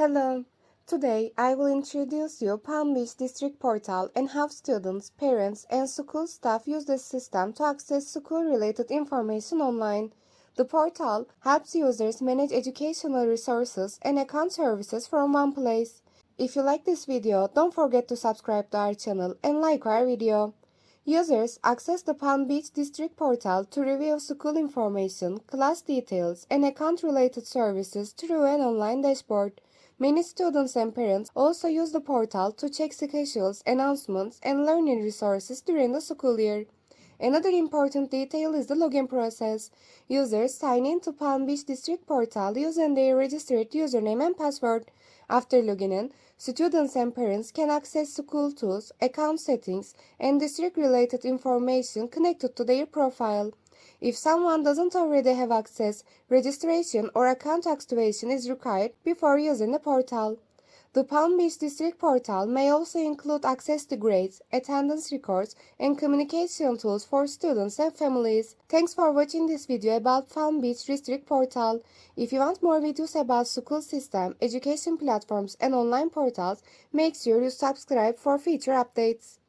Hello. Today I will introduce you Palm Beach District Portal and how students, parents, and school staff use this system to access school-related information online. The portal helps users manage educational resources and account services from one place. If you like this video, don't forget to subscribe to our channel and like our video. Users access the Palm Beach District Portal to review school information, class details, and account-related services through an online dashboard. Many students and parents also use the portal to check schedules, announcements, and learning resources during the school year. Another important detail is the login process. Users sign in to Palm Beach District Portal using their registered username and password. After logging in, students and parents can access school tools, account settings, and district-related information connected to their profile. If someone doesn't already have access, registration or account activation is required before using the portal. The Palm Beach District Portal may also include access to grades, attendance records, and communication tools for students and families. Thanks for watching this video about Palm Beach District Portal. If you want more videos about school system, education platforms, and online portals, make sure you subscribe for future updates.